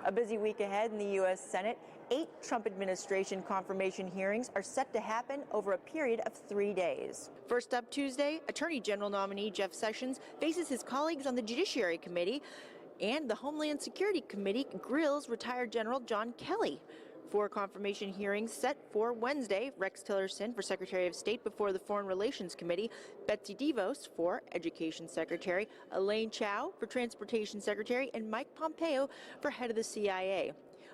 A busy week ahead in the U.S. Senate. 8 Trump administration confirmation hearings are set to happen over a period of 3 days. First up Tuesday, Attorney General nominee Jeff Sessions faces his colleagues on the Judiciary Committee, and the Homeland Security Committee grills retired General John Kelly. 4 confirmation hearings set for Wednesday. Rex Tillerson for Secretary of State before the Foreign Relations Committee, Betsy DeVos for Education Secretary, Elaine Chao for Transportation Secretary, and Mike Pompeo for head of the CIA.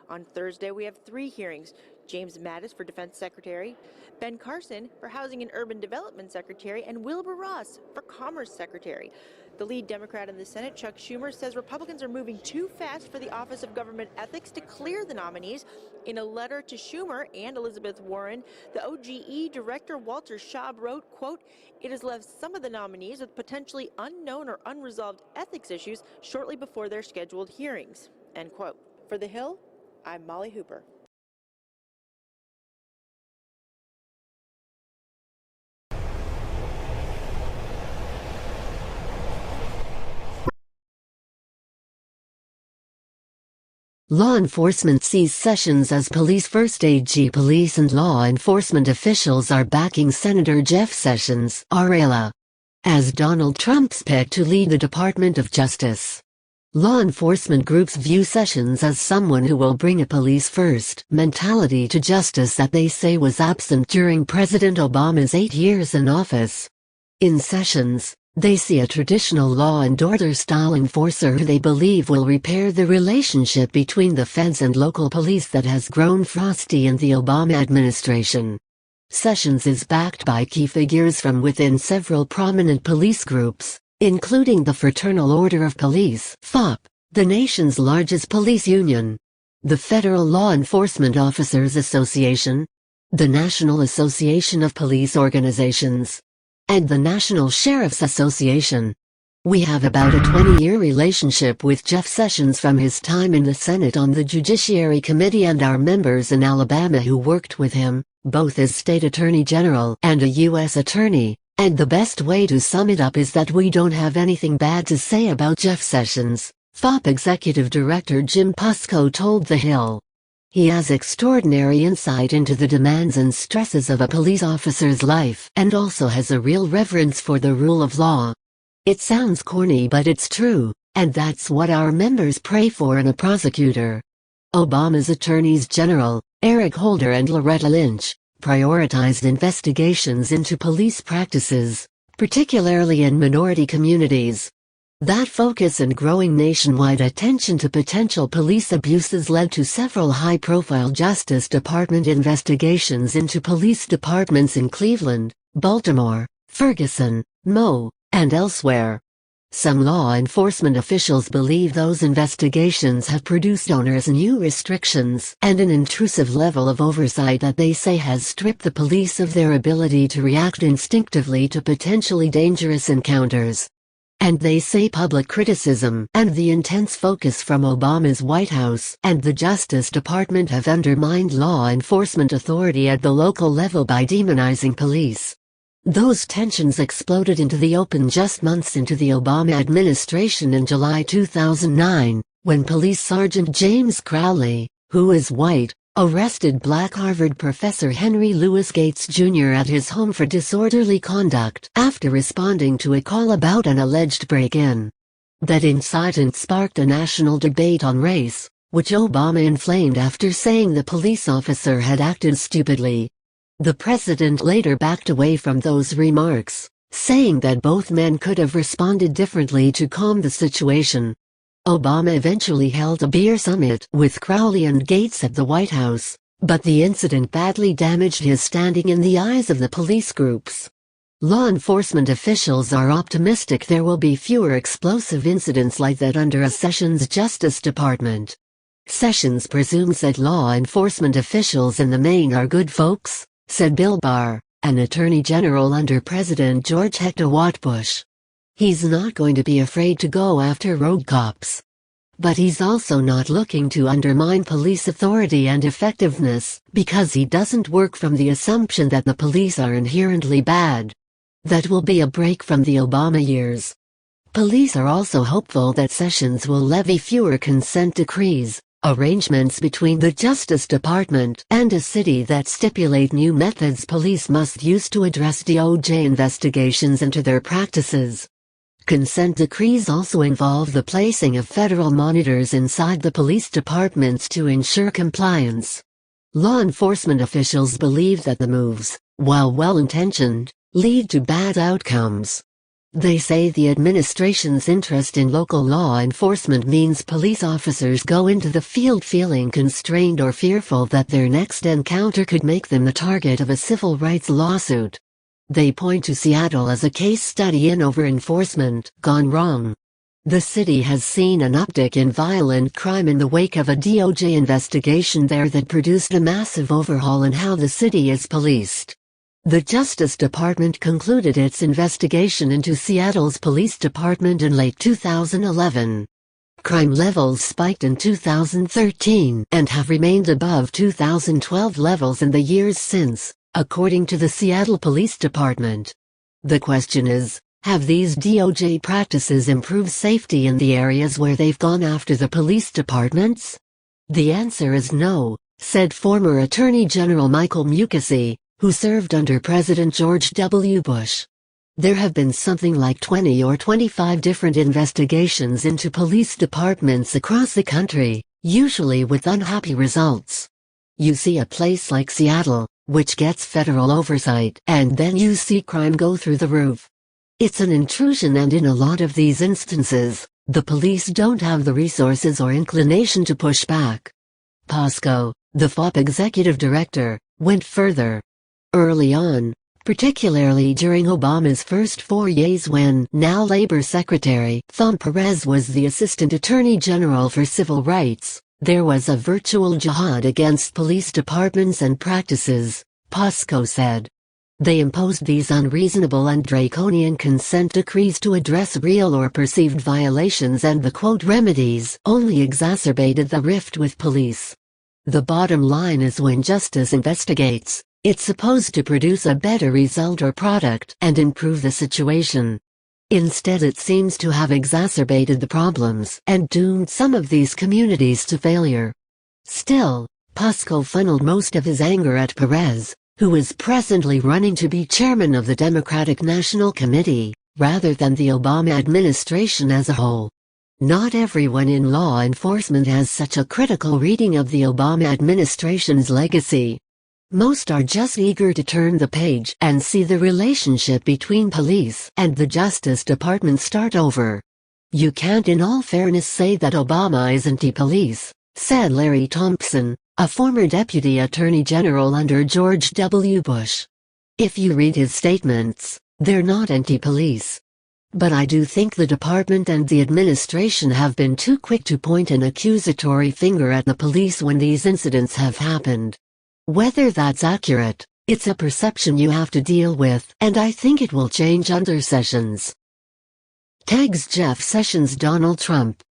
On Thursday, we have 3 hearings. James Mattis for Defense Secretary, Ben Carson for Housing and Urban Development Secretary, and Wilbur Ross for Commerce Secretary. The lead Democrat in the Senate, Chuck Schumer, says Republicans are moving too fast for the Office of Government Ethics to clear the nominees. In a letter to Schumer and Elizabeth Warren, the OGE director Walter Schaub wrote, quote, "It has left some of the nominees with potentially unknown or unresolved ethics issues shortly before their scheduled hearings," end quote. For The Hill, I'm Molly Hooper. Law enforcement sees Sessions as police first. AG police and law enforcement officials are backing Senator Jeff Sessions as Donald Trump's pick to lead the Department of Justice. Law enforcement groups view Sessions as someone who will bring a police-first mentality to justice that they say was absent during President Obama's 8 years in office. In Sessions, they see a traditional law and order style enforcer who they believe will repair the relationship between the feds and local police that has grown frosty in the Obama administration. Sessions is backed by key figures from within several prominent police groups, including the Fraternal Order of Police (FOP), the nation's largest police union, the Federal Law Enforcement Officers Association, the National Association of Police Organizations, and the National Sheriff's Association. We have about a 20-year relationship with Jeff Sessions from his time in the Senate on the Judiciary Committee and our members in Alabama who worked with him, both as State Attorney General and a U.S. Attorney, and the best way to sum it up is that we don't have anything bad to say about Jeff Sessions, FOP Executive Director Jim Pusko told The Hill. He has extraordinary insight into the demands and stresses of a police officer's life and also has a real reverence for the rule of law. It sounds corny but it's true, and that's what our members pray for in a prosecutor. Obama's attorneys general, Eric Holder and Loretta Lynch, prioritized investigations into police practices, particularly in minority communities. That focus and growing nationwide attention to potential police abuses led to several high-profile Justice Department investigations into police departments in Cleveland, Baltimore, Ferguson, Mo, and elsewhere. Some law enforcement officials believe those investigations have produced onerous new restrictions and an intrusive level of oversight that they say has stripped the police of their ability to react instinctively to potentially dangerous encounters. And they say public criticism and the intense focus from Obama's White House and the Justice Department have undermined law enforcement authority at the local level by demonizing police. Those tensions exploded into the open just months into the Obama administration in July 2009, when Police Sergeant James Crowley, who is white, arrested Black Harvard professor Henry Louis Gates Jr. at his home for disorderly conduct after responding to a call about an alleged break-in. That incident sparked a national debate on race, which Obama inflamed after saying the police officer had acted stupidly. The president later backed away from those remarks, saying that both men could have responded differently to calm the situation. Obama eventually held a beer summit with Crowley and Gates at the White House, but the incident badly damaged his standing in the eyes of the police groups. Law enforcement officials are optimistic there will be fewer explosive incidents like that under a Sessions Justice Department. Sessions presumes that law enforcement officials in the main are good folks, said Bill Barr, an attorney general under President George H.W. Bush. He's not going to be afraid to go after rogue cops. But he's also not looking to undermine police authority and effectiveness, because he doesn't work from the assumption that the police are inherently bad. That will be a break from the Obama years. Police are also hopeful that Sessions will levy fewer consent decrees, Arrangements between the Justice Department and a city that stipulate new methods police must use to address DOJ investigations into their practices. Consent decrees also involve the placing of federal monitors inside the police departments to ensure compliance. Law enforcement officials believe that the moves, while well-intentioned, lead to bad outcomes. They say the administration's interest in local law enforcement means police officers go into the field feeling constrained or fearful that their next encounter could make them the target of a civil rights lawsuit. They point to Seattle as a case study in over-enforcement gone wrong. The city has seen an uptick in violent crime in the wake of a DOJ investigation there that produced a massive overhaul in how the city is policed. The Justice Department concluded its investigation into Seattle's police department in late 2011. Crime levels spiked in 2013 and have remained above 2012 levels in the years since, according to the Seattle Police Department. The question is, have these DOJ practices improved safety in the areas where they've gone after the police departments? The answer is no, said former Attorney General Michael Mukasey, who served under President George W. Bush. There have been something like 20 or 25 different investigations into police departments across the country, usually with unhappy results. You see a place like Seattle, which gets federal oversight, and then you see crime go through the roof. It's an intrusion, and in a lot of these instances, the police don't have the resources or inclination to push back. Pascoe, the FOP executive director, went further. Early on, particularly during Obama's first 4 years when now Labor Secretary Tom Perez was the Assistant Attorney General for Civil Rights, there was a virtual jihad against police departments and practices, Pascoe said. They imposed these unreasonable and draconian consent decrees to address real or perceived violations, and the quote remedies only exacerbated the rift with police. The bottom line is, when justice investigates, it's supposed to produce a better result or product and improve the situation. Instead, it seems to have exacerbated the problems and doomed some of these communities to failure. Still, Pascoe funneled most of his anger at Perez, who is presently running to be chairman of the Democratic National Committee, rather than the Obama administration as a whole. Not everyone in law enforcement has such a critical reading of the Obama administration's legacy. Most are just eager to turn the page and see the relationship between police and the Justice Department start over. You can't in all fairness say that Obama is anti-police, said Larry Thompson, a former Deputy Attorney General under George W. Bush. If you read his statements, they're not anti-police. But I do think the department and the administration have been too quick to point an accusatory finger at the police when these incidents have happened. Whether that's accurate, it's a perception you have to deal with, and I think it will change under Sessions. Tags Jeff Sessions. Donald Trump,